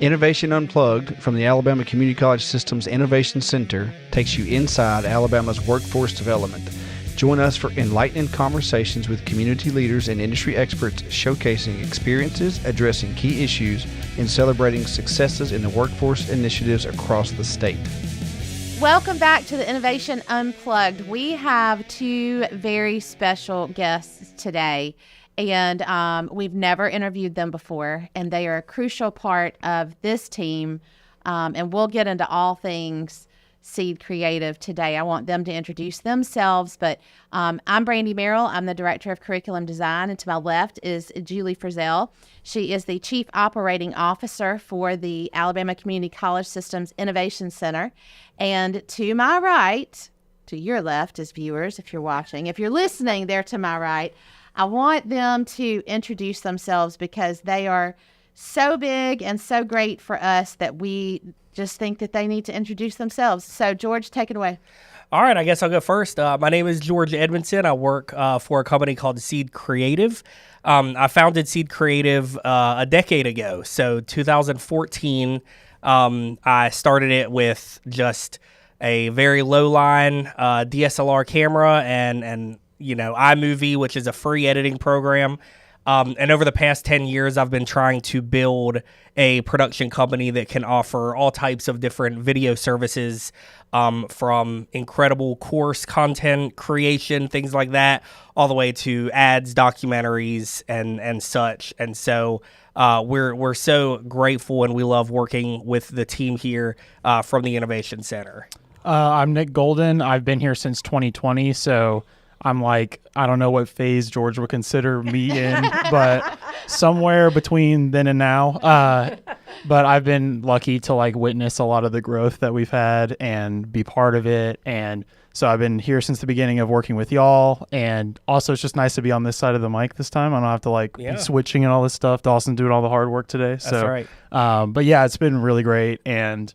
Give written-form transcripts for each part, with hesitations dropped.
Innovation Unplugged from the Alabama Community College System's Innovation Center takes you inside Alabama's workforce development. Join us for enlightening conversations with community leaders and industry experts showcasing experiences, addressing key issues, and celebrating successes in the workforce initiatives across the state. Welcome back to the Innovation Unplugged. We have two very special guests today, and we've never interviewed them before, and they are a crucial part of this team, and we'll get into all things Seed Creative today. I want them to introduce themselves, but I'm Brandi Merrill. I'm the Director of Curriculum Design, and to my left is Julie Frizzell. She is the Chief Operating Officer for the Alabama Community College System's Innovation Center. And to my right, to your left as viewers, if you're watching, if you're listening, they're to my right. I want them to introduce themselves because they are so big and so great for us that we just think that they need to introduce themselves. So, George, take it away. All right, I guess I'll go first. My name is George Edmondson. I work for a company called Seed Creative. I founded Seed Creative a decade ago. So 2014, I started it with just a very low-line DSLR camera and iMovie, which is a free editing program. And over the past 10 years, I've been trying to build a production company that can offer all types of different video services, from incredible course content creation, things like that, all the way to ads, documentaries, and such. And so we're so grateful, and we love working with the team here from the Innovation Center. I'm Nick Golden. I've been here since 2020, so I'm like, I don't know what phase George would consider me in, but somewhere between then and now. But I've been lucky to witness a lot of the growth that we've had and be part of it. And so I've been here since the beginning of working with y'all. And also it's just nice to be on this side of the mic this time. I don't have to be switching and all this stuff. Dawson doing all the hard work today. That's right. But yeah, it's been really great. And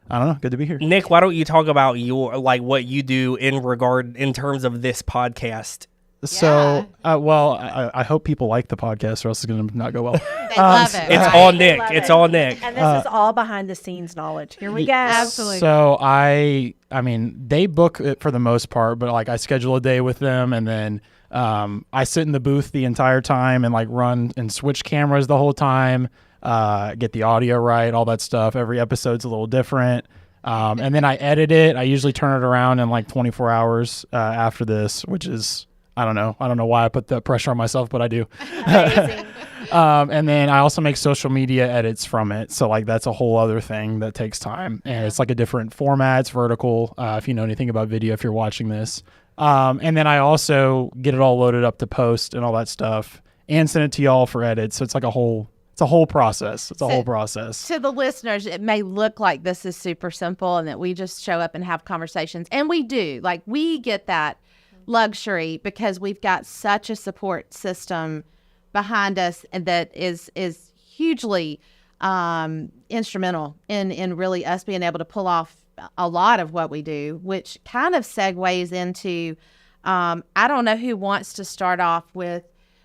I don't know. Good to be here. Nick, why don't you talk about your what you do in terms of this podcast? So, I hope people like the podcast, or else it's going to not go well. They love it. It's right? all Nick. It's all Nick. And this is all behind the scenes knowledge. Here we go. Absolutely. So I mean, they book it for the most part, but I schedule a day with them, and then I sit in the booth the entire time and run and switch cameras the whole time. Get the audio right, all that stuff. Every episode's a little different. And then I edit it. I usually turn it around in 24 hours after this, which is, I don't know why I put that pressure on myself, but I do. Amazing. And then I also make social media edits from it. So that's a whole other thing that takes time. And it's a different format. It's vertical, if you know anything about video, if you're watching this. And then I also get it all loaded up to post and all that stuff and send it to y'all for edits. So it's a whole process. It's a whole process. To the listeners, it may look like this is super simple and that we just show up and have conversations. And we do. We get that luxury because we've got such a support system behind us and that is hugely instrumental in really us being able to pull off a lot of what we do, which kind of segues into, I don't know who wants to start off with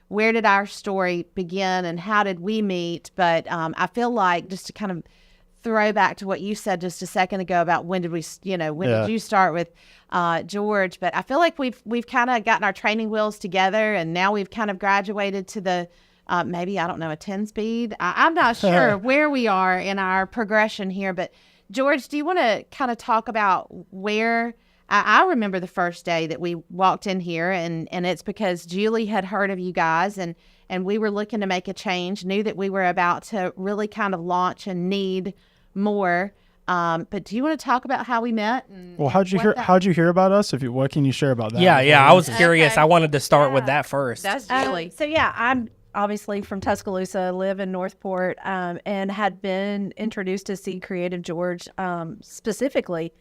where did our story begin and how did we meet? But I feel like just to kind of throw back to what you said just a second ago about when did you start with George? But I feel like we've kind of gotten our training wheels together, and now we've kind of graduated to the maybe, I don't know, a 10 speed. I'm not sure where we are in our progression here. But George, do you want to kind of talk about where? I remember the first day that we walked in here, and it's because Julie had heard of you guys, and we were looking to make a change, knew that we were about to really kind of launch and need more. But do you want to talk about how we met? Well, how'd you hear about us? What can you share about that? Yeah, I was curious. Okay. I wanted to start with that first. That's Julie. I'm obviously from Tuscaloosa, live in Northport, and had been introduced to Seed Creative George specifically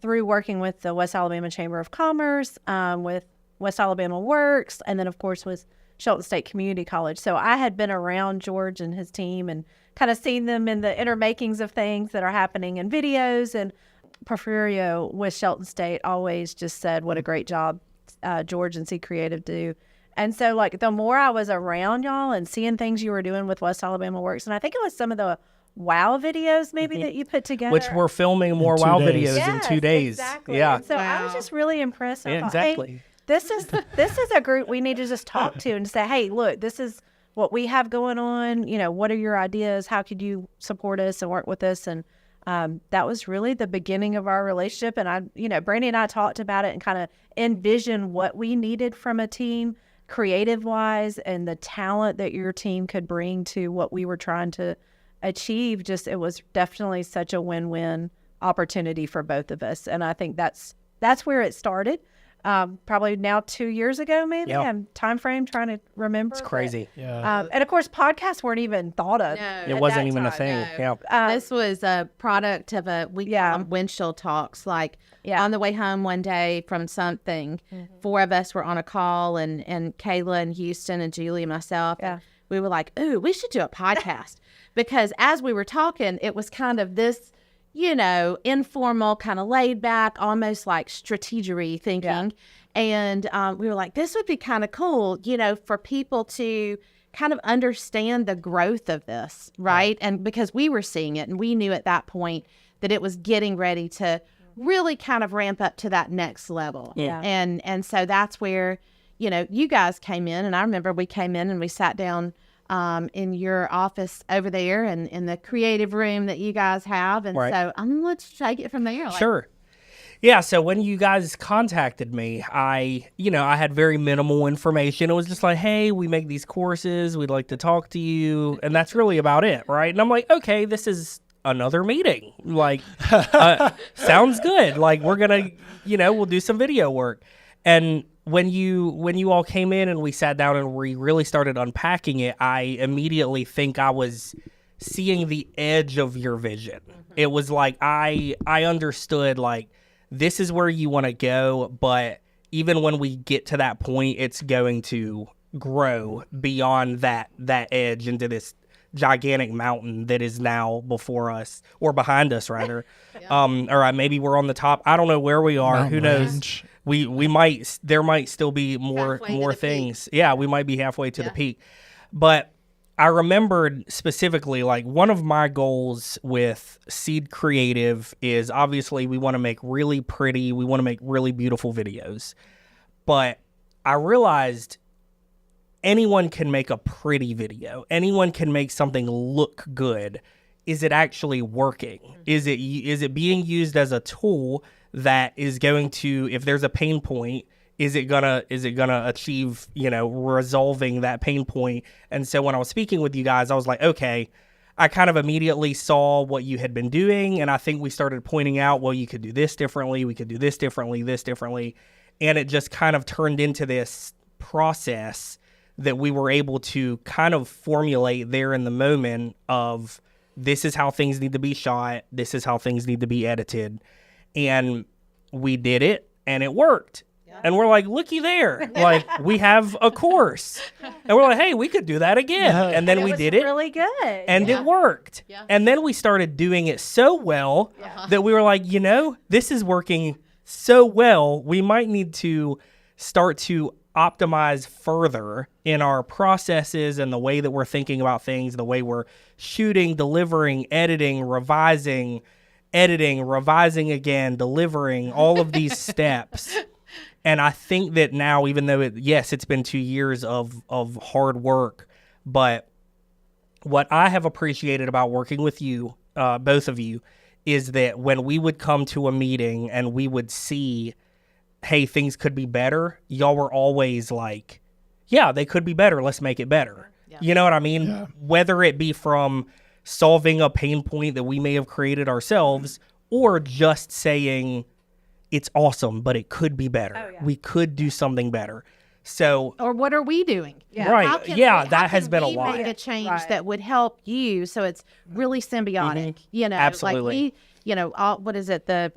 through working with the West Alabama Chamber of Commerce, with West Alabama Works, and then, of course, with Shelton State Community College. So I had been around George and his team and kind of seen them in the inner makings of things that are happening in videos. And Porfirio with Shelton State always just said what a great job George and Seed Creative do. And so, the more I was around y'all and seeing things you were doing with West Alabama Works, and I think it was some of the wow videos maybe that you put together. Which we're filming more 2 wow days. videos in Yes, 2 days. Exactly. Yeah. And so I was Wow. just really impressed. I Yeah, thought, hey, exactly. this is a group we need to just talk to and say, hey, look, this is what we have going on. You know, what are your ideas? How could you support us and work with us? And that was really the beginning of our relationship. And Brandi and I talked about it and kind of envisioned what we needed from a team, creative wise, and the talent that your team could bring to what we were trying to achieve. Just, it was definitely such a win-win opportunity for both of us. And I think that's where it started. Probably now 2 years ago, maybe. Yeah. Time frame, trying to remember. It's but, crazy. Yeah. and of course, podcasts weren't even thought of. No. It At wasn't that even a time, thing. no. Yeah. This was a product of windshield talks. Like on the way home one day from something, 4 of us were on a call, and Kayla and Houston and Julie and myself. Yeah. And we were like, ooh, we should do a podcast. Because as we were talking, it was kind of this, informal, kind of laid back, almost like strategery thinking. Yeah. And we were like, this would be kind of cool, for people to kind of understand the growth of this, right? And because we were seeing it, and we knew at that point that it was getting ready to really kind of ramp up to that next level. Yeah. And so that's where, you guys came in, and I remember we came in and we sat down in your office over there and in the creative room that you guys have. And Right. so let's take it from there. Like, Sure. Yeah, so when you guys contacted me, I had very minimal information. It was just like, hey, we make these courses. We'd like to talk to you. And that's really about it, right? And I'm like, okay, this is another meeting. Like, sounds good. Like, we're going to, we'll do some video work. And when you all came in and we sat down and we really started unpacking it, I immediately think I was seeing the edge of your vision. It was like, I understood, like, this is where you want to go, but even when we get to that point, it's going to grow beyond that edge into this gigantic mountain that is now before us, or behind us, rather. Or maybe we're on the top. I don't know where we are. Mountain Who knows? range. We might, there might still be more Halfway to the things. Yeah, we might be halfway to the peak. But I remembered specifically, like, one of my goals with Seed Creative is obviously we want to make really pretty, we want to make really beautiful videos. But I realized anyone can make a pretty video. Anyone can make something look good. Is it actually working? Is it being used as a tool that is going to, if there's a pain point, is it gonna achieve, resolving that pain point? And so when I was speaking with you guys, I was like, okay, I kind of immediately saw what you had been doing, and I think we started pointing out, well, you could do this differently, we could do this differently, and it just kind of turned into this process that we were able to kind of formulate there in the moment of, this is how things need to be shot, this is how things need to be edited, and we did it, and it worked. And we're like, looky there. Like, we have a course. And we're like, hey, we could do that again. And then we did it. Really good. And it worked. Yeah. And then we started doing it so well that we were like, this is working so well. We might need to start to optimize further in our processes and the way that we're thinking about things, the way we're shooting, delivering, editing, revising again, delivering, all of these steps. And I think that now, even though it's been 2 years of hard work, but what I have appreciated about working with you, both of you, is that when we would come to a meeting and we would see, hey, things could be better, y'all were always like, yeah, they could be better. Let's make it better. Yeah. You know what I mean? Yeah. Whether it be from solving a pain point that we may have created ourselves, or just saying, it's awesome, but it could be better. Oh, yeah. We could do something better. So, or what are we doing? Yeah. Right. How that has been a we lot. make a change that would help you, so it's really symbiotic. Absolutely. Like what is it? The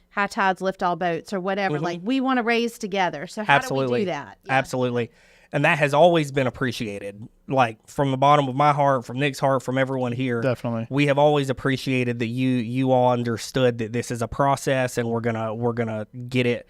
high tides lift all boats, or whatever. Like, we want to raise together. So how do we do that? Yeah. Absolutely. And that has always been appreciated. Like, from the bottom of my heart, from Nick's heart, from everyone here. Definitely. We have always appreciated that you all understood that this is a process, and we're gonna get it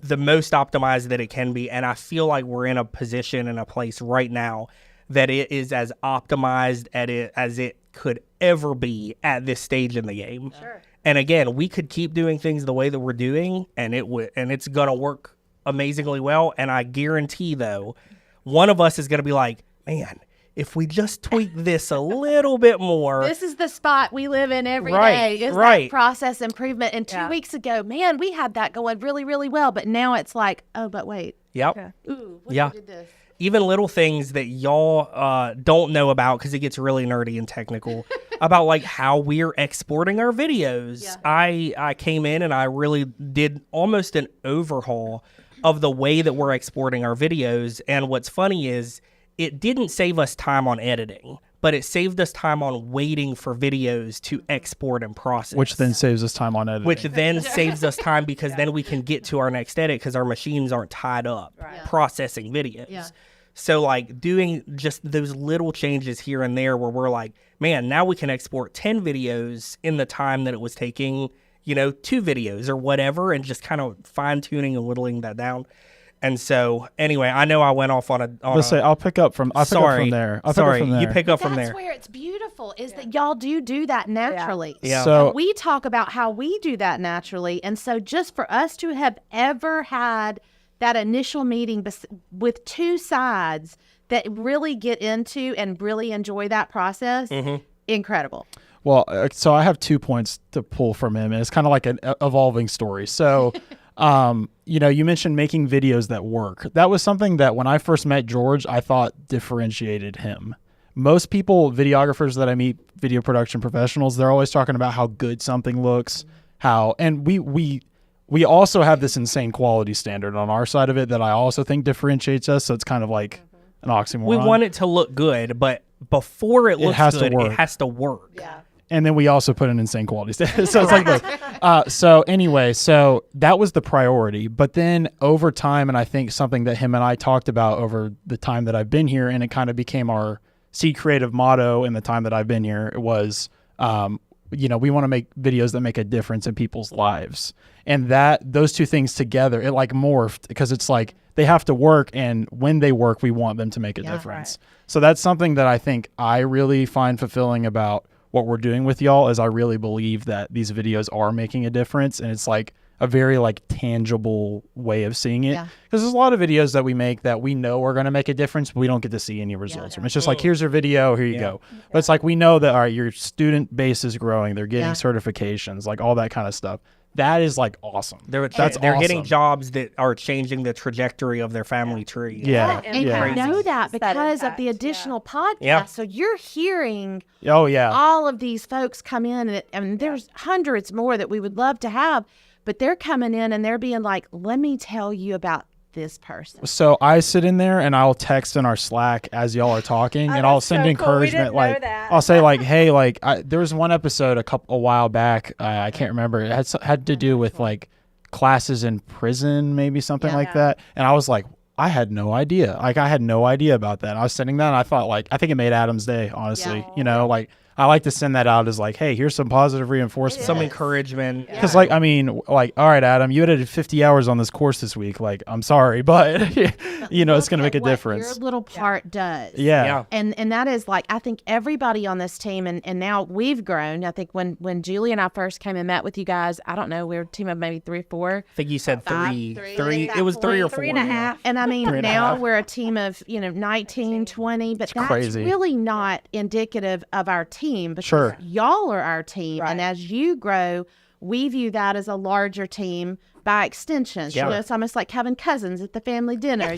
the most optimized that it can be. And I feel like we're in a position, in a place right now, that it is as optimized as it could ever be at this stage in the game. Sure. And again, we could keep doing things the way that we're doing, and it's gonna work amazingly well. And I guarantee, though, one of us is gonna be like, man, if we just tweak this a little bit more. This is the spot we live in every day. Is that process improvement. And 2 weeks ago, man, we had that going really, really well. But now it's like, oh, but wait. Yep. Yeah. Ooh, what if we did this? Even little things that y'all don't know about, because it gets really nerdy and technical, about like how we're exporting our videos. Yeah. I came in and I really did almost an overhaul of the way that we're exporting our videos. And what's funny is it didn't save us time on editing, but it saved us time on waiting for videos to export and process. Which then saves us time on editing. Which then saves us time because then we can get to our next edit because our machines aren't tied up processing videos. Yeah. So like doing just those little changes here and there where we're like, man, now we can export 10 videos in the time that it was taking, 2 videos or whatever, and just kind of fine tuning and whittling that down. And so, anyway, I know I went off on a. Let's say I'll pick up from. I'll pick up from there. You pick up from there. That's where it's beautiful. Is that y'all do that naturally? Yeah. So and we talk about how we do that naturally, and so just for us to have ever had that initial meeting with 2 sides that really get into and really enjoy that process, incredible. Well, so I have 2 points to pull from him, and it's kind of like an evolving story. So. You mentioned making videos that work. That was something that when I first met George, I thought differentiated him. Most people, videographers that I meet, video production professionals, they're always talking about how good something looks, and we also have this insane quality standard on our side of it that I also think differentiates us. So it's kind of like an oxymoron. We want it to look good, but before it looks good, it has to work. Yeah. And then we also put an insane quality standard. So it's like this. So anyway, so that was the priority. But then over time, and I think something that him and I talked about over the time that I've been here, and it kind of became our Seed Creative motto in the time that I've been here, it was, we want to make videos that make a difference in people's lives. And those 2 things together, it like morphed because it's like they have to work. And when they work, we want them to make a difference. Right. So that's something that I think I really find fulfilling about what we're doing with y'all, is I really believe that these videos are making a difference, and it's like a very like tangible way of seeing it. Because there's a lot of videos that we make that we know are going to make a difference, but we don't get to see any results from. It's just like, here's your video, here you go. But it's like, we know that, all right, your student base is growing, they're getting certifications, like all that kind of stuff. That is like awesome. They're getting jobs that are changing the trajectory of their family tree. Yeah. And you know that because of the additional podcasts. Yeah. So you're hearing all of these folks come in, and there's hundreds more that we would love to have, but they're coming in and they're being like, let me tell you about this person. So I sit in there and I'll text in our Slack as y'all are talking, and I'll send encouragement. Like I'll say like, hey, like there was one episode a while back. I can't remember. It had to do with like classes in prison, maybe something like that. And I was like, I had no idea. Like I had no idea about that. And I was sitting there and I thought like, I think it made Adam's day, honestly. Like I like to send that out as like, hey, here's some positive reinforcement. Some encouragement. Because like, I mean, like, all right, Adam, you edited 50 hours on this course this week. Like, I'm sorry, but it's going to make a difference. Your little part does. Yeah. And that is like, I think everybody on this team, and now we've grown. I think when Julie and I first came and met with you guys, I don't know, we were a team of maybe 3 or 4. I think you said three. It was 3 or 4. 3.5. And I mean, now we're a team of, 19, 20, but that's crazy. Really not indicative of our team. Because y'all are our team, and as you grow, we view that as a larger team by extension. It's almost like having cousins at the family dinner.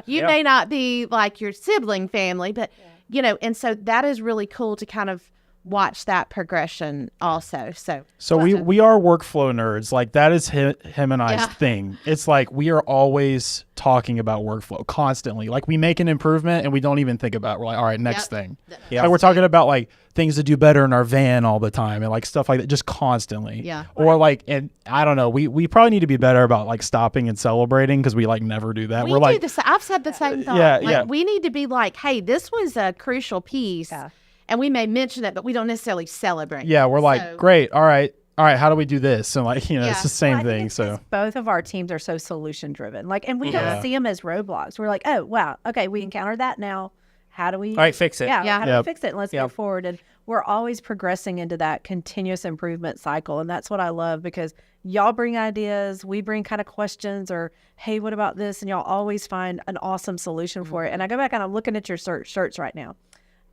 You may not be like your sibling family, but and so that is really cool to kind of watch that progression also. So we are workflow nerds. Like that is him and I's thing. It's like we are always talking about workflow constantly. Like we make an improvement and we don't even think about it. We're like, all right, next thing. Like we're talking about like things to do better in our van all the time and like stuff like that, just constantly. Yeah. Or like, and I don't know, we probably need to be better about like stopping and celebrating, because we like never do that. We're like, I've said the same thought. Yeah. We need to be like, hey, this was a crucial piece. Yeah. And we may mention it, but we don't necessarily celebrate. Yeah, we're like, great, all right, how do we do this? And like, it's the same thing. So both of our teams are so solution driven. Like, and we don't see them as roadblocks. We're like, oh wow, okay, we encountered that now. How do we fix it? How do we fix it? And let's go forward. And we're always progressing into that continuous improvement cycle. And that's what I love, because y'all bring ideas, we bring kind of questions, or, hey, what about this? And y'all always find an awesome solution for it. And I go back and I'm looking at your shirts right now.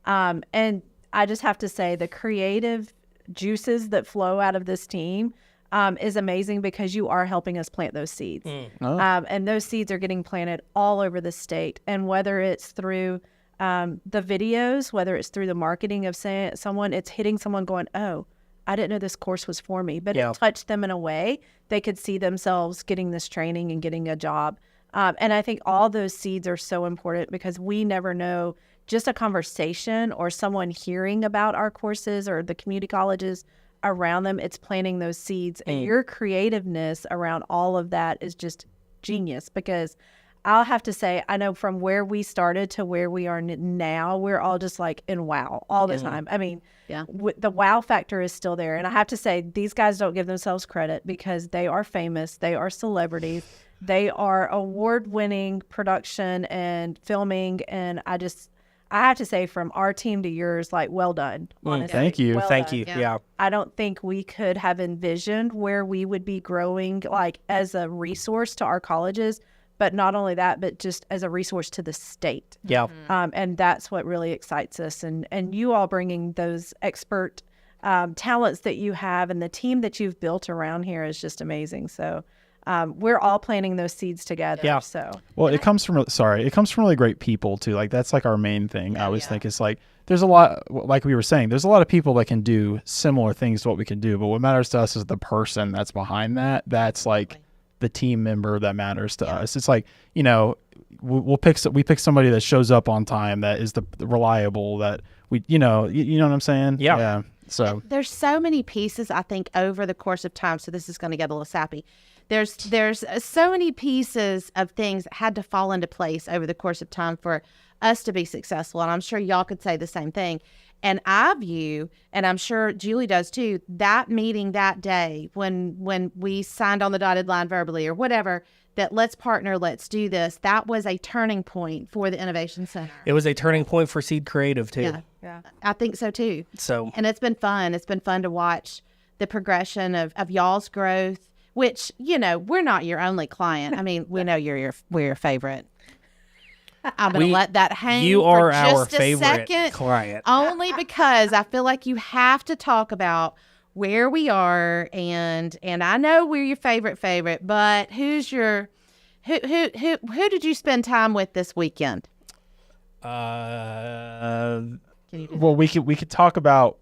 And I just have to say, the creative juices that flow out of this team is amazing, because you are helping us plant those seeds. And those seeds are getting planted all over the state. And whether it's through the videos, whether it's through the marketing of saying someone, it's hitting someone going, oh, I didn't know this course was for me, but it touched them in a way they could see themselves getting this training and getting a job. And I think all those seeds are so important, because we never know, just a conversation or someone hearing about our courses or the community colleges around them, it's planting those seeds. And your creativeness around all of that is just genius, because I'll have to say, I know from where we started to where we are now, we're all just like in wow all the time. I mean, the wow factor is still there. And I have to say, these guys don't give themselves credit, because they are famous. They are celebrities. They are award-winning production and filming. And I have to say, from our team to yours, like, well done. Honestly. Thank you. Well Thank done. you. Yeah. I don't think we could have envisioned where we would be growing, like, as a resource to our colleges. But not only that, but just as a resource to the state. Yeah. And that's what really excites us. And you all bringing those expert talents that you have, and the team that you've built around here is just amazing. So we're all planting those seeds together. Yeah. So Well, it comes from really great people too. Like, that's like our main thing. I always think it's like, there's a lot, like we were saying, there's a lot of people that can do similar things to what we can do. But what matters to us is the person that's behind that. That's like the team member that matters to us. It's like, you know, we pick somebody that shows up on time, that is the reliable, that we, you know what I'm saying? Yeah. So There's so many pieces, I think, over the course of time. So this is going to get a little sappy. There's so many pieces of things that had to fall into place over the course of time for us to be successful. And I'm sure y'all could say the same thing. And I view, and I'm sure Julie does too, that meeting that day when we signed on the dotted line verbally or whatever, that let's partner, let's do this, that was a turning point for the Innovation Center. It was a turning point for Seed Creative too. Yeah. I think so too. So, And it's been fun. It's been fun to watch the progression of y'all's growth, which, you know, we're not your only client. I mean, we know we're your favorite. I'm going to let that hang you for are our just a favorite second, client. only because I feel like you have to talk about where we are, and I know we're your favorite, but who did you spend time with this weekend? Uh, well, we could talk about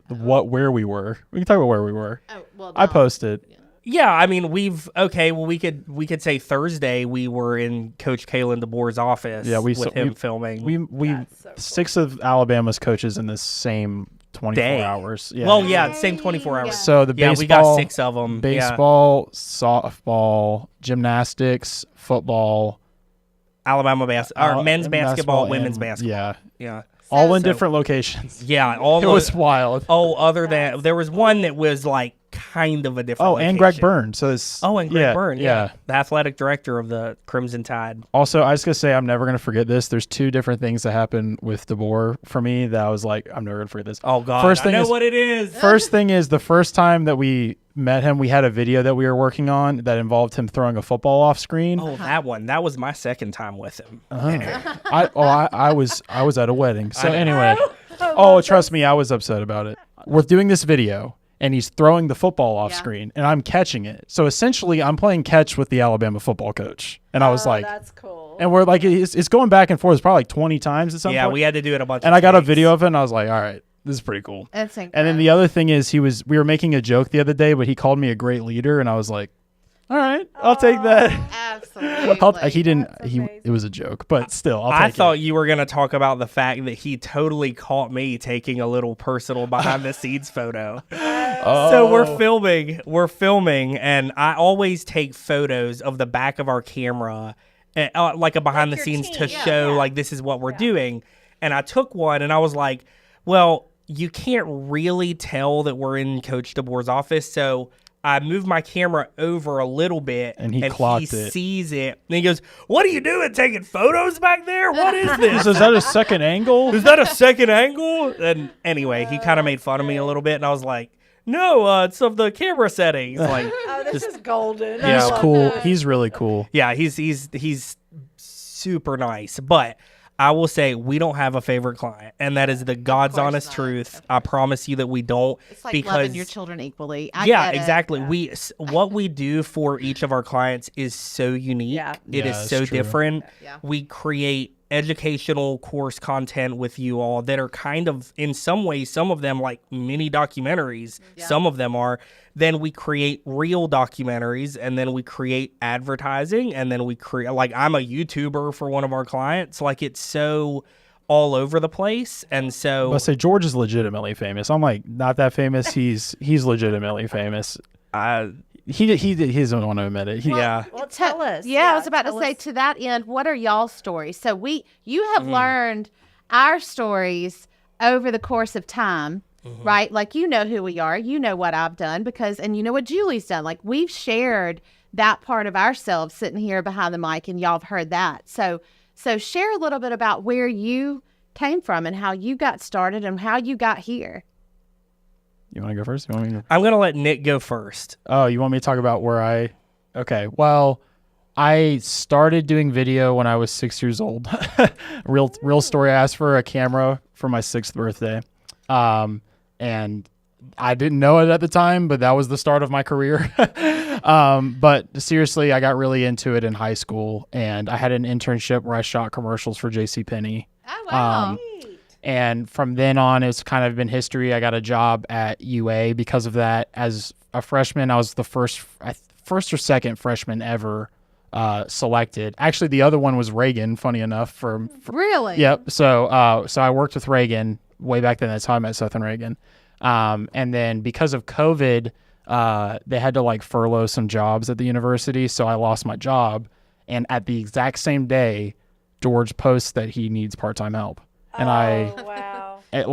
where we were. We can talk about where we were. Oh, well, I posted. Yeah, I mean, we could say Thursday we were in Coach Kalen DeBoer's office with him filming. We 6 of Alabama's coaches in the same 24 Day. hours. Yeah. Well, yeah, same 24 hours. So the baseball, we got 6 of them. Baseball, softball, gymnastics, football, Alabama men's basketball, women's basketball. Yeah. All in different locations. Yeah, It was wild. Oh, other than there was one that was like kind of a different. Oh, and Greg Byrne. So it's Greg Byrne. Yeah, the athletic director of the Crimson Tide. Also, I was gonna say, I'm never gonna forget this. There's 2 different things that happened with DeBoer for me that I was like, I'm never gonna forget this. Oh God, First thing I know what it is. First thing is, the first time that we met him, we had a video that we were working on that involved him throwing a football off screen. Oh, that one. That was my second time with him. I was at a wedding. So anyway, trust me, I was upset about it. We're doing this video, and he's throwing the football off screen, and I'm catching it. So essentially, I'm playing catch with the Alabama football coach, and I was like, that's cool. And we're like, it's going back and forth. It's probably like 20 times at some point. Yeah, we had to do it a bunch. And I got a video of it, and I was like, all right, this is pretty cool. That's And then the other thing is, we were making a joke the other day, but he called me a great leader, and I was like, all right, I'll take that. Absolutely. It was a joke, but still, I thought you were going to talk about the fact that he totally caught me taking a little personal behind the scenes photo. So we're filming, and I always take photos of the back of our camera, like a behind the scenes to show like this is what we're doing. And I took one, and I was like, well, you can't really tell that we're in Coach DeBoer's office, so I moved my camera over a little bit, And he clocked it. Sees it, and he goes, "What are you doing? Taking photos back there? What is this? Is that a second angle? Is that a second angle?" And anyway, he kind of made fun of me a little bit, and I was like, "No, it's of the camera settings." Like, This is golden. He's cool. He's really cool. yeah, he's super nice, but I will say we don't have a favorite client, and that is the God's course honest not. truth. I promise you that we don't. It's like because loving your children equally. I yeah, get it. exactly. What we do for each of our clients is so unique. Yeah. It Yeah, is it's so true. different. Yeah. We create educational course content with you all that are kind of, in some ways, some of them like mini documentaries. Yeah. Some of them are. Then we create real documentaries, and then we create advertising, and then we create, like, I'm a YouTuber for one of our clients. Like, it's so all over the place. And so I say George is legitimately famous. I'm like not that famous. He's legitimately famous. He doesn't want to admit it. yeah. Well, tell us. Yeah, I was about to tell say, us. to that end, what are y'all's stories? So you have learned our stories over the course of time, right? Like, you know who we are, you know what I've done, and you know what Julie's done. Like, we've shared that part of ourselves sitting here behind the mic, and y'all have heard that. So share a little bit about where you came from and how you got started and how you got here. You want to go first? You want me to? I'm going to let Nick go first. Oh, you want me to talk about where I? Okay. Well, I started doing video when I was 6 years old. Real story. I asked for a camera for my 6th birthday, and I didn't know it at the time, but that was the start of my career. But seriously, I got really into it in high school, and I had an internship where I shot commercials for JCPenney. Oh, wow. And from then on, it's kind of been history. I got a job at UA because of that. As a freshman, I was the first or second freshman ever selected. Actually, the other one was Reagan, funny enough. For Really? Yep. So I worked with Reagan way back then. That's how I met Seth and Reagan. And then because of COVID, they had to like furlough some jobs at the university. So I lost my job. And at the exact same day, George posts that he needs part-time help. And wow. it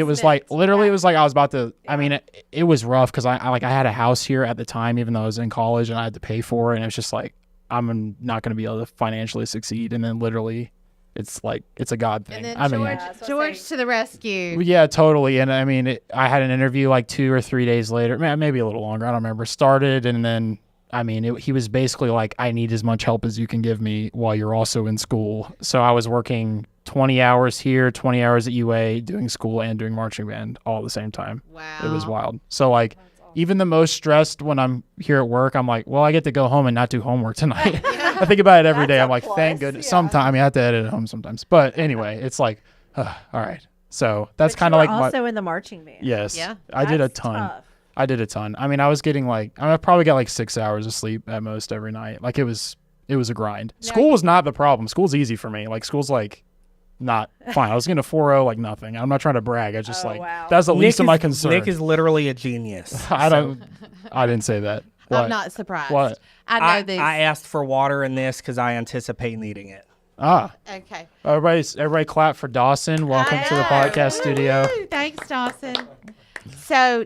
was like I was about to, I mean, it was rough because I had a house here at the time, even though I was in college, and I had to pay for it. And it was just like, I'm not going to be able to financially succeed. And then literally it's like, it's a God thing. And then I mean, George to the rescue. yeah, totally. And I mean, I had an interview like 2 or 3 days later, maybe a little longer. I don't remember. Started. And then, I mean, he was basically like, I need as much help as you can give me while you're also in school. So I was working 20 hours here, 20 hours at UA, doing school and doing marching band all at the same time. Wow. It was wild. So like, even the most stressed when I'm here at work, I'm like, well, I get to go home and not do homework tonight. I think about it every day. I'm like, thank goodness. yeah. Sometimes I mean, I have to edit at home sometimes. But anyway, it's like, all right. So that's kind of like also in the marching band. yes. Yeah. I did a That's ton. tough. I did a ton. I mean, I was getting like, I probably got like 6 hours of sleep at most every night. Like it was a grind. School was not the problem. School's easy for me. Like school's like not fine. I was getting a 4.0 like nothing. I'm not trying to brag. I just wow. that's the least of my concern. Nick is literally a genius. I didn't say that. What? I'm not surprised. What? I know these. I asked for water in this because I anticipate needing it. Okay. Everybody clap for Dawson. Welcome to the podcast studio. Woo-hoo. Thanks, Dawson. So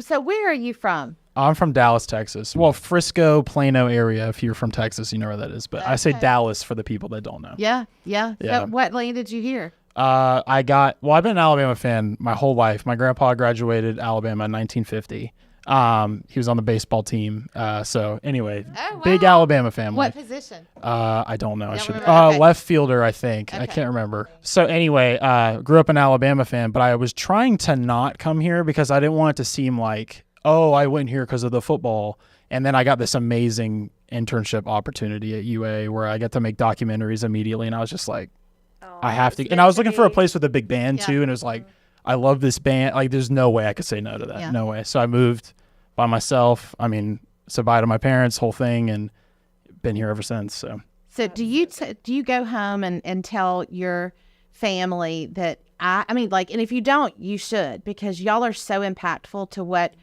so where are you from? I'm from Dallas, Texas. Well, Frisco, Plano area. If you're from Texas, you know where that is. But I say Dallas for the people that don't know. Yeah. Yeah. So what landed you here? I've been an Alabama fan my whole life. My grandpa graduated Alabama in 1950. He was on the baseball team. So anyway, Oh, big wow. Alabama family. What position? I don't know. I don't should. remember? Okay. Left fielder, I think. I Okay. can't remember. So anyway, grew up an Alabama fan, but I was trying to not come here because I didn't want it to seem like, oh, I went here because of the football. And then I got this amazing internship opportunity at UA where I get to make documentaries immediately. And I was just like, I have to. And I was looking for a place with a big band too. And it was like, I love this band. Like, there's no way I could say no to that. Yeah. No way. So I moved by myself. I mean, said bye to my parents, whole thing, and been here ever since. So do you go home and tell your family that I mean, like, and if you don't, you should, because y'all are so impactful to what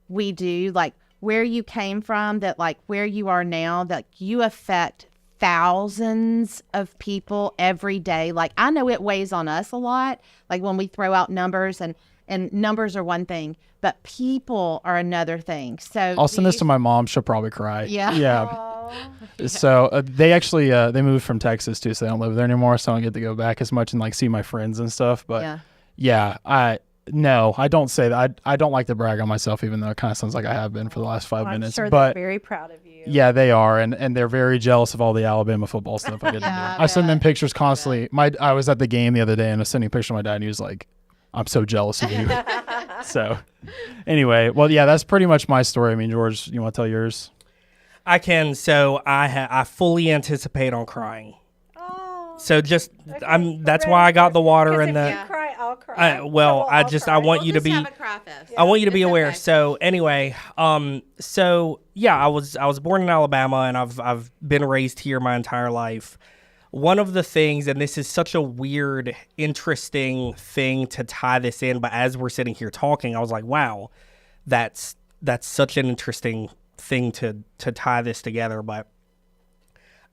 we do, like where you came from, that like where you are now, that you affect thousands of people every day. Like, I know it weighs on us a lot, like when we throw out numbers and And numbers are one thing, but people are another thing. So I'll send this to my mom. She'll probably cry. Yeah. Yeah. So they actually they moved from Texas too, so they don't live there anymore. So I don't get to go back as much and like see my friends and stuff. But yeah, I don't say that. I don't like to brag on myself, even though it kind of sounds like I have been for the last 5 minutes. I'm sure but they're very proud of you. yeah, they are, and they're very jealous of all the Alabama football stuff I get to do. I send them pictures constantly. I was at the game the other day and I was sending a picture of my dad, and he was like, "I'm so jealous of you." So anyway, well, yeah, that's pretty much my story. I mean, George, you want to tell yours? I can. So I fully anticipate on crying. Oh. So just that's why I got the water and the. Cry, I'll cry. I want you to be. I want you to be aware. Okay. So anyway, so yeah, I was born in Alabama, and I've been raised here my entire life. One of the things, and this is such a weird, interesting thing to tie this in, but as we're sitting here talking, I was like, wow, that's such an interesting thing to tie this together. But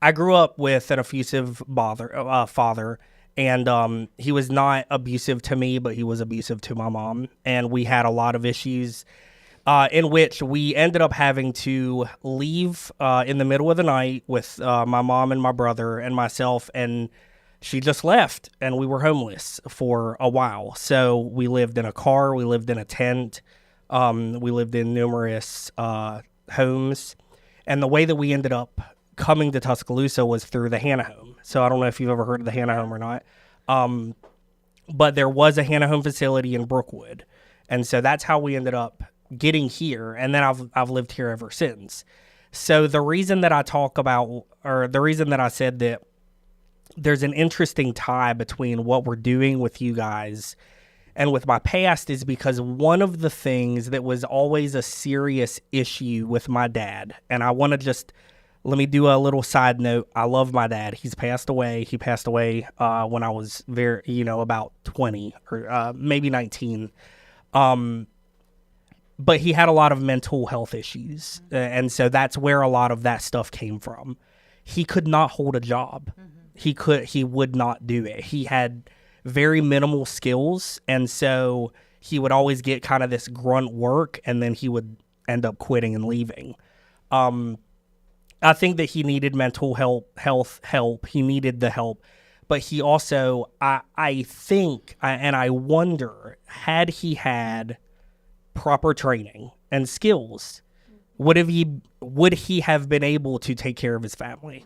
I grew up with an abusive father, and he was not abusive to me, but he was abusive to my mom, and we had a lot of issues in which we ended up having to leave in the middle of the night with my mom and my brother and myself, and she just left, and we were homeless for a while. So we lived in a car, we lived in a tent, we lived in numerous homes, and the way that we ended up coming to Tuscaloosa was through the Hannah Home. So I don't know if you've ever heard of the Hannah Home or not, but there was a Hannah Home facility in Brookwood, and so that's how we ended up getting here, and then I've lived here ever since. So the reason that I talk about, or the reason that I said that there's an interesting tie between what we're doing with you guys and with my past is because one of the things that was always a serious issue with my dad, and I want to just, let me do a little side note. I love my dad. He's passed away. He passed away when I was about 20 or maybe 19. But he had a lot of mental health issues, and so that's where a lot of that stuff came from. He could not hold a job. He would not do it. He had very minimal skills, and so he would always get kind of this grunt work, and then he would end up quitting and leaving. I think that he needed mental health help. He needed the help, but he also, I think, and I wonder, had he had proper training and skills, would he have been able to take care of his family?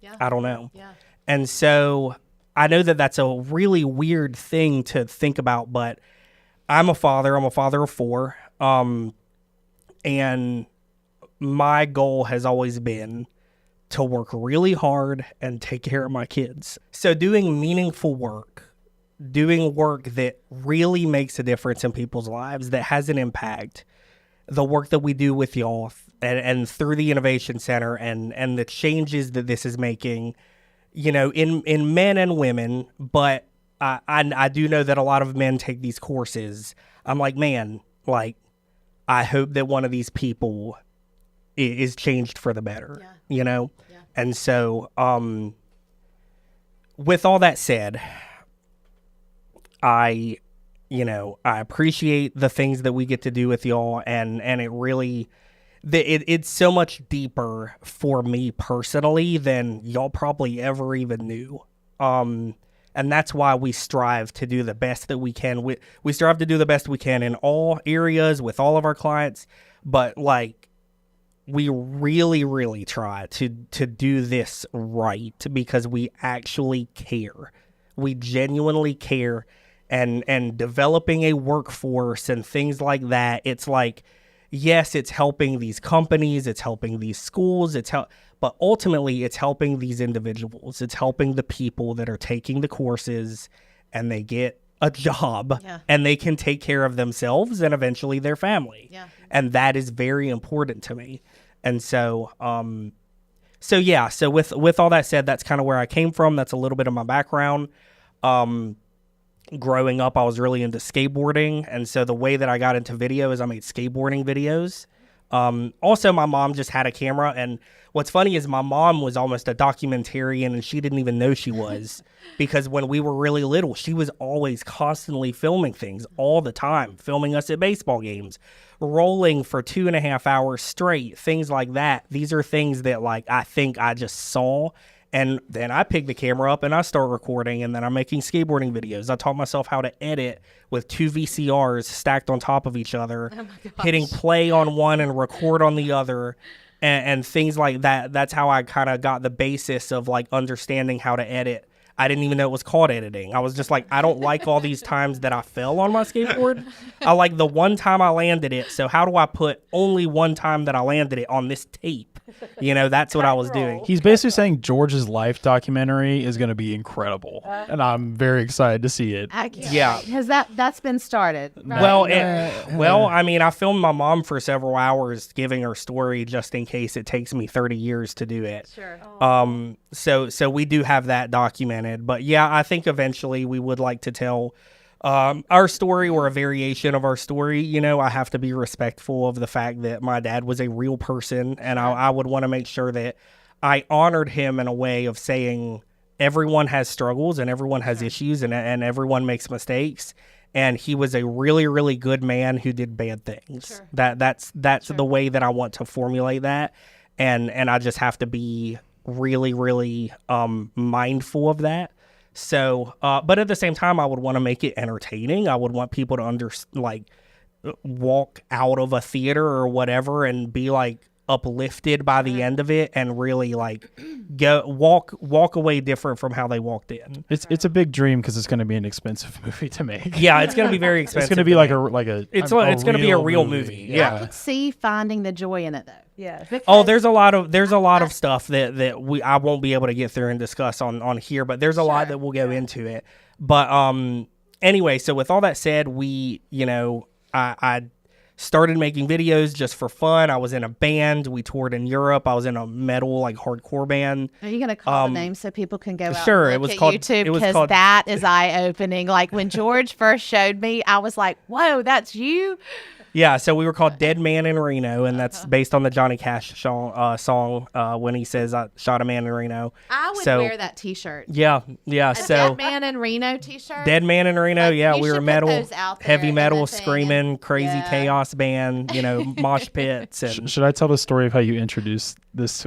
Yeah. I don't know. Yeah. And so I know that that's a really weird thing to think about, but I'm a father of 4. And my goal has always been to work really hard and take care of my kids. So doing meaningful work, doing work that really makes a difference in people's lives, that has an impact, the work that we do with y'all and through the Innovation Center and the changes that this is making, in men and women, but I do know that a lot of men take these courses. I'm like, man, I hope that one of these people is changed for the better, Yeah. And so with all that said, I appreciate the things that we get to do with y'all, and it really, it's so much deeper for me personally than y'all probably ever even knew. And that's why we strive to do the best that we can. We strive to do the best we can in all areas with all of our clients, but we really, really try to do this right because we actually care. We genuinely care. And developing a workforce and things like that, it's like, yes, it's helping these companies, it's helping these schools, but ultimately it's helping these individuals. It's helping the people that are taking the courses and they get a job and they can take care of themselves and eventually their family. Yeah. And that is very important to me. And so, so with all that said, that's kind of where I came from. That's a little bit of my background. Growing up, I was really into skateboarding, and so the way that I got into video is I made skateboarding videos. Also, my mom just had a camera, and what's funny is my mom was almost a documentarian, and she didn't even know she was, because when we were really little, she was always constantly filming things all the time, filming us at baseball games, rolling for 2.5 hours straight, things like that. These are things that, like, I think I just saw. And then I pick the camera up and I start recording, and then I'm making skateboarding videos. I taught myself how to edit with 2 VCRs stacked on top of each other, hitting play on one and record on the other, and things like that. That's how I kind of got the basis of like understanding how to edit. I didn't even know it was called editing. I was just like, I don't like all these times that I fell on my skateboard. I like the one time I landed it. So how do I put only one time that I landed it on this tape? You know, that's what I was doing. He's basically saying George's life documentary is going to be incredible, and I'm very excited to see it. Yeah. Has that's been started? Right? Well, I mean, I filmed my mom for several hours giving her story just in case it takes me 30 years to do it. Sure. So we do have that documented. But yeah, I think eventually we would like to tell our story, or a variation of our story. You know, I have to be respectful of the fact that my dad was a real person, and I would want to make sure that I honored him in a way of saying everyone has struggles and everyone has issues, and everyone makes mistakes. And he was a really, really good man who did bad things. Sure. That's the way that I want to formulate that. And I just have to be really, really mindful of that. So, but at the same time, I would want to make it entertaining. I would want people to walk out of a theater or whatever and be like uplifted by the end of it, and really like walk away different from how they walked in. It's a big dream because it's going to be an expensive movie to make. Yeah, it's going to be very expensive. It's going to be it's going to be a real movie. Yeah. I could see finding the joy in it though. Yeah. Oh, there's a lot of stuff that I won't be able to get through and discuss on here, but there's a lot that will go into it. But anyway, so with all that said, I started making videos just for fun. I was in a band. We toured in Europe. I was in a metal, like, hardcore band. Are you going to call the name so people can go out sure, and it was look at called YouTube? it was Because called that is eye-opening. Like, when George first showed me, I was like, whoa, that's you? Yeah, so we were called Dead Man in Reno, and that's based on the Johnny Cash song when he says, I shot a man in Reno. I would wear that T-shirt. Yeah. Dead Man in Reno T-shirt? Dead Man in Reno, Like, yeah. you We were should put metal, those out there heavy in metal, the thing, screaming, crazy yeah. chaos band, mosh pits. And Should I tell the story of how you introduced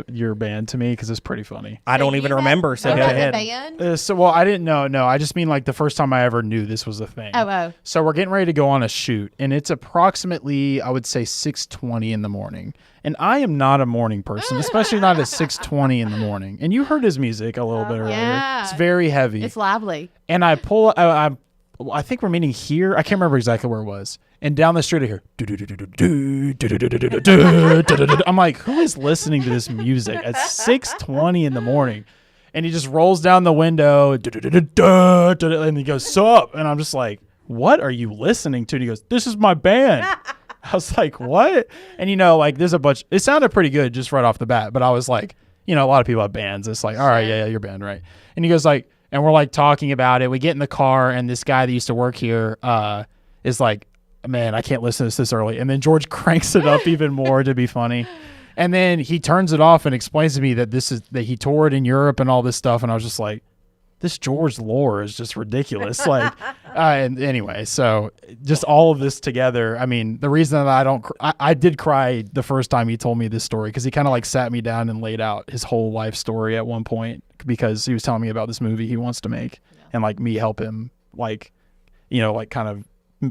your band to me? Because it's pretty funny. I don't even remember, so go ahead. Band? I didn't know. No, I just mean like the first time I ever knew this was a thing. Oh. So we're getting ready to go on a shoot, and it's approximately, I would say, 6:20 in the morning. And I am not a morning person, especially not at 6:20 in the morning. And you heard his music a little bit earlier. Yeah. It's very heavy. It's lively. And I pull, I think we're meeting here. I can't remember exactly where it was. And down the street I hear, I'm like, who is listening to this music at 6:20 in the morning? And he just rolls down the window, and he goes, "Sup?" And I'm just like, what are you listening to? And he goes, "This is my band." I was like, what? And there's a bunch, it sounded pretty good just right off the bat, but I was like, a lot of people have bands. It's like, all right, yeah, your band, right? And he goes like, and we're like talking about it. We get in the car, and this guy that used to work here is like, man, I can't listen to this early. And then George cranks it up even more to be funny. And then he turns it off and explains to me that that he toured in Europe and all this stuff. And I was just like, this George lore is just ridiculous. And anyway, so just all of this together. I mean, the reason that I did cry the first time he told me this story, because he kind of like sat me down and laid out his whole life story at one point, because he was telling me about this movie he wants to make, and like me help him, kind of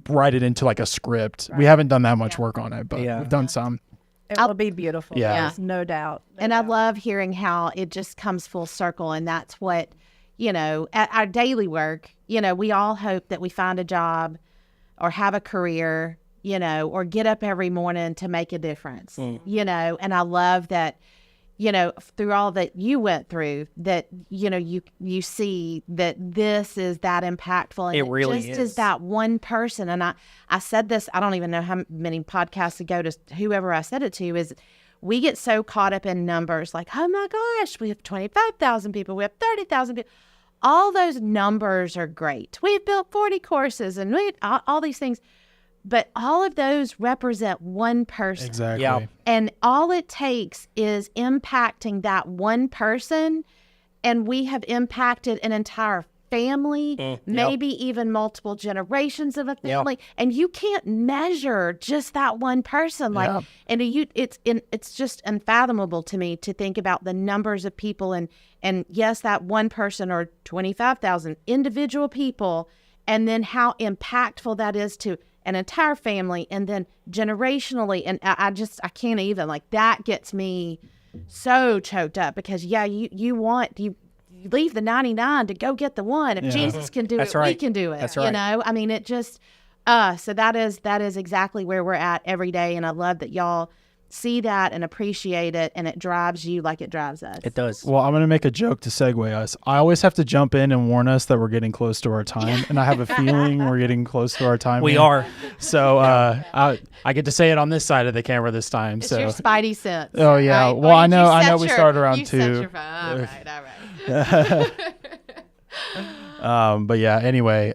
write it into like a script. Right. We haven't done that much work on it, but we've done some. It will be beautiful. Yeah. There's no doubt. And I love hearing how it just comes full circle. And that's what, at our daily work, we all hope that we find a job or have a career, or get up every morning to make a difference, and I love that, through all that you went through, that, you see that this is that impactful. And it really just is that one person. And I said this, I don't even know how many podcasts ago to whoever I said it to, is we get so caught up in numbers, like, oh my gosh, we have 25,000 people, we have 30,000 people. All those numbers are great. We've built 40 courses and all these things. but all of those represent one person. Exactly. Yeah. And all it takes is impacting that one person, and we have impacted an entire family, maybe even multiple generations of a family. And you can't measure just that one person. Like, and it's just unfathomable to me to think about the numbers of people, and yes, that one person or 25,000 individual people, and then how impactful that is to an entire family, and then generationally. And I can't even, like, that gets me so choked up, because you leave the 99 to go get the one. If Jesus can do it, we can do it. That's right. You know, I mean, it just, so that is exactly where we're at every day. And I love that y'all see that and appreciate it, and it drives you like it drives us. It does. Well, I'm going to make a joke to segue us. I always have to jump in and warn us that we're getting close to our time, and I have a feeling we're getting close to our time. We here. are. So I get to say it on this side of the camera this time. It's so your spidey sense. Oh yeah. Right? Well, Or I did know. you I set know. We your- started around you set 2. your phone. All right. But yeah, anyway,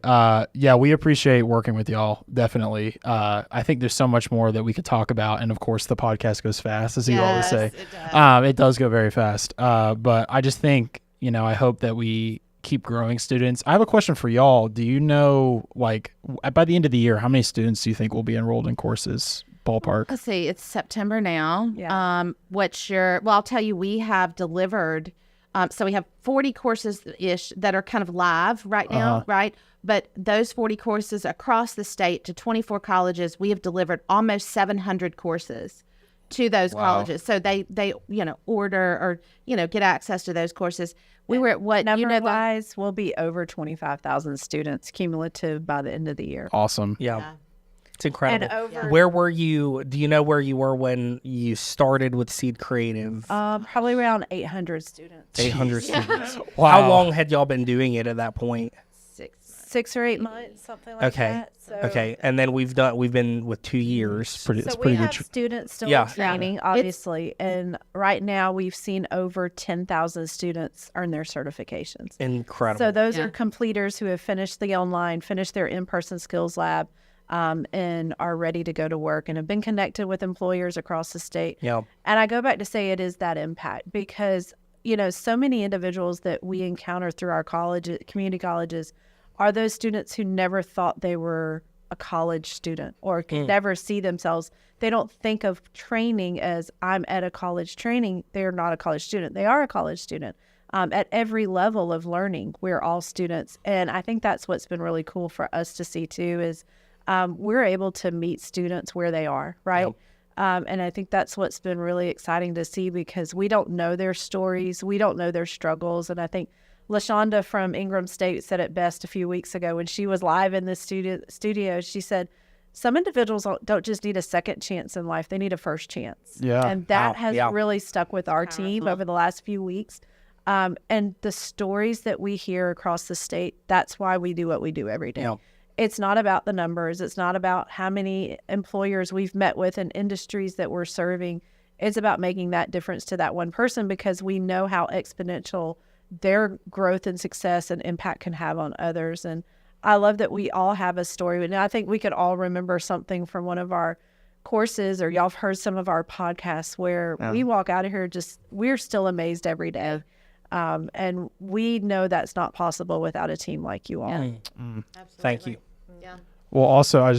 we appreciate working with y'all. Definitely. I think there's so much more that we could talk about. And of course, the podcast goes fast, as you always say. It does. It does go very fast. But I just think, I hope that we keep growing students. I have a question for y'all. Do you know, like, by the end of the year, how many students do you think will be enrolled in courses? Ballpark. Let's see. It's September now. Yeah. I'll tell you, we have delivered. So we have 40 courses-ish that are kind of live right now, right? But those 40 courses across the state to 24 colleges, we have delivered almost 700 courses to those colleges. So they order or, get access to those courses. We were at what? Number-wise, we'll be over 25,000 students cumulative by the end of the year. Awesome. Yeah. It's incredible. And over- Where were you? Do you know where you were when you started with Seed Creative? Probably around 800 students. 800 students. Wow. How long had y'all been doing it at that point? 6 or 8 months, something like Okay. that. So, Okay. And then we've been with 2 years. So we pretty have good. students still Yeah. in training, obviously, and right now we've seen over 10,000 students earn their certifications. Incredible. So those are completers who have finished the online, finished their in-person skills lab, and are ready to go to work and have been connected with employers across the state. Yeah. And I go back to say it is that impact because, so many individuals that we encounter through our community colleges are those students who never thought they were a college student or could never see themselves. They don't think of training as I'm at a college training. They're not a college student. They are a college student. At every level of learning, we're all students. And I think that's what's been really cool for us to see too is we're able to meet students where they are, right? Yep. And I think that's what's been really exciting to see because we don't know their stories. We don't know their struggles. And I think LaShonda from Ingram State said it best a few weeks ago when she was live in the studio. She said, some individuals don't just need a second chance in life. They need a first chance. Yeah. And that has really stuck with our team over the last few weeks. And the stories that we hear across the state, that's why we do what we do every day. Yep. It's not about the numbers. It's not about how many employers we've met with and industries that we're serving. It's about making that difference to that one person because we know how exponential their growth and success and impact can have on others. And I love that we all have a story. And I think we could all remember something from one of our courses or y'all have heard some of our podcasts where we walk out of here we're still amazed every day. And we know that's not possible without a team like you all. Thank you. Yeah. Well, also, I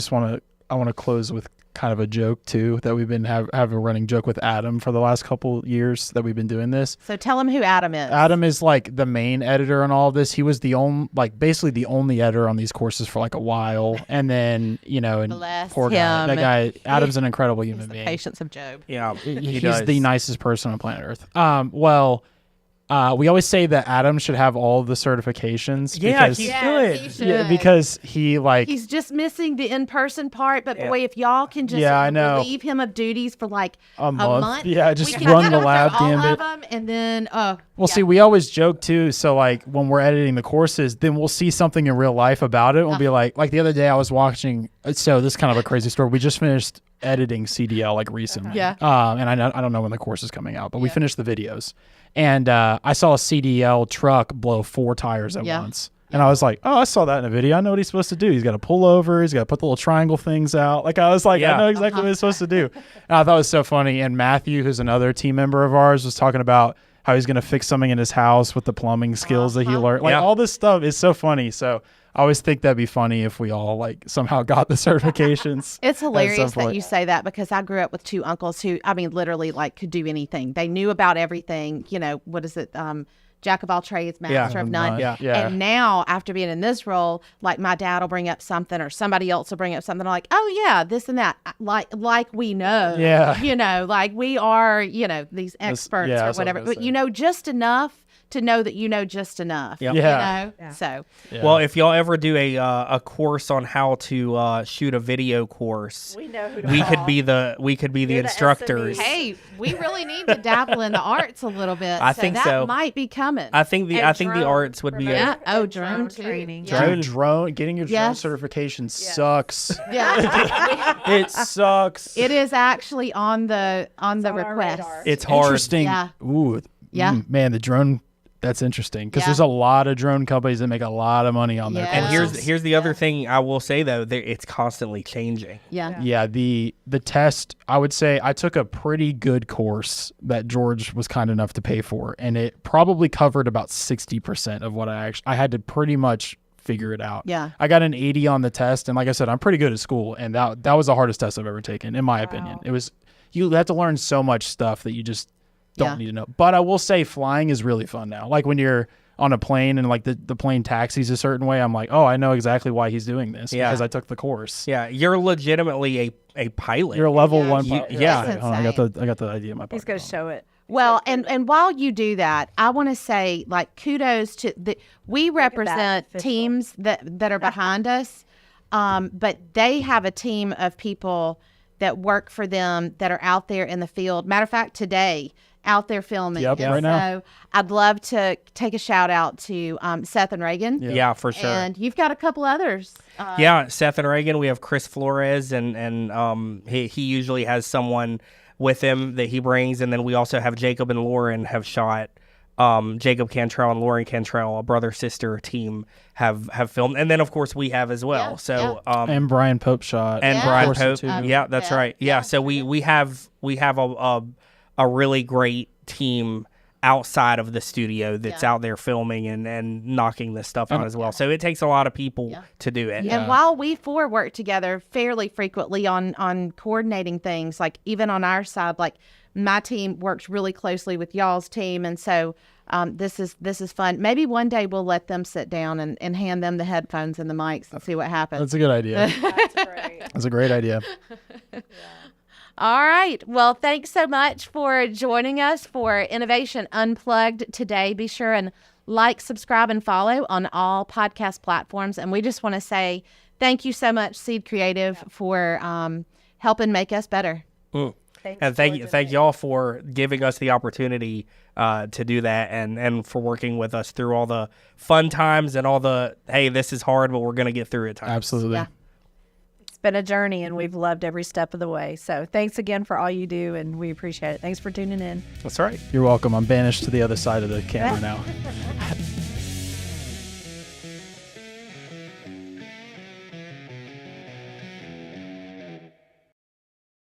want to close with kind of a joke too that we've been have a running joke with Adam for the last couple years that we've been doing this. So tell them who Adam is. Adam is like the main editor on all of this. He was basically the only editor on these courses for like a while, and then and Bless poor guy, him. that guy Adam's an incredible human The being. patience of Job. Yeah. He's does. the nicest person on planet Earth. We always say that Adam should have all the certifications. Yeah, because, he Yes, should. he yeah, should. because he He's just missing the in-person part, but boy, if y'all can just Yeah, I know. relieve him of duties for like A month. Yeah, just we can run get the him through lab, all damn of it. them, and then Well, see, we always joke too. So, like, when we're editing the courses, then we'll see something in real life about it. And we'll be like the other day I was watching. So, this is kind of a crazy story. We just finished editing CDL like recently. Yeah. And I don't know when the course is coming out, but we finished the videos. And I saw a CDL truck blow 4 tires at once. And I was like, oh, I saw that in a video. I know what he's supposed to do. He's got to pull over. He's got to put the little triangle things out. Like, I was like, I know exactly what he's supposed to do. And I thought it was so funny. And Matthew, who's another team member of ours, was talking about how he's going to fix something in his house with the plumbing skills that he learned. Like, all this stuff is so funny. So I always think that'd be funny if we all like somehow got the certifications. It's hilarious that you say that, because I grew up with two uncles who, I mean, literally like could do anything. They knew about everything. You know, what is it? Jack of all trades, master of none. And now, after being in this role, like my dad will bring up something, or somebody else will bring up something. I'm like, oh yeah, this and that. Like we know. Yeah. You know, like we are, you know, these experts or whatever. But you know just enough to know that you know just enough. Yep. You know? So. Yeah. Well, if y'all ever do a course on how to shoot a video course, we know who to we call. could be the instructors. Hey, we really need to dabble in the arts a little bit. I think so. That might be coming. I think the arts would be drone training. Drone getting your drone certification sucks. Yeah. It sucks. It is actually on the request. It's hard. Interesting. Yeah. Ooh. Yeah. Man, the drone. That's interesting, because there's a lot of drone companies that make a lot of money on their And courses. here's the other thing I will say, though, it's constantly changing. Yeah, the test, I would say I took a pretty good course that George was kind enough to pay for, and it probably covered about 60% of what I had to pretty much figure it out. Yeah. I got an 80 on the test, and like I said, I'm pretty good at school, and that was the hardest test I've ever taken, in my opinion. It was, you have to learn so much stuff that you just don't need to know. But I will say flying is really fun now. Like when you're on a plane and like the plane taxis a certain way, I'm like, oh, I know exactly why he's doing this because I took the course. Yeah, you're legitimately a pilot. You're a level one pilot. That's I got the idea in my pocket. He's going to show it. Well, and while you do that, I want to say, like, kudos to we represent teams that are behind us, but they have a team of people that work for them that are out there in the field. Matter of fact, today, out there filming. Yep, right now. So I'd love to take a shout out to Seth and Reagan. Yeah, for sure. And you've got a couple others. Seth and Reagan. We have Chris Flores, and he usually has someone with him that he brings, and then we also have Jacob and Lauren have shot. Jacob Cantrell and Lauren Cantrell, a brother-sister team, have filmed, and then of course we have as well. And Brian Pope shot, and Brian Pope. That's right. Yeah, so we have a really great team outside of the studio that's out there filming and knocking this stuff out as well. So it takes a lot of people to do it. And while we four work together fairly frequently on coordinating things, like even on our side, like my team works really closely with y'all's team, and so this is fun. Maybe one day we'll let them sit down and hand them the headphones and the mics and see what happens. That's a good idea. That's great. That's a great idea. All right. Well, thanks so much for joining us for Innovation Unplugged today. Be sure and like, subscribe, and follow on all podcast platforms. And we just want to say thank you so much, Seed Creative, for helping make us better. And thank y'all for giving us the opportunity to do that, and for working with us through all the fun times and all the, hey, this is hard, but we're going to get through it times. Absolutely. Yeah. It's been a journey, and we've loved every step of the way. So thanks again for all you do, and we appreciate it. Thanks for tuning in. That's right. You're welcome. I'm banished to the other side of the camera now.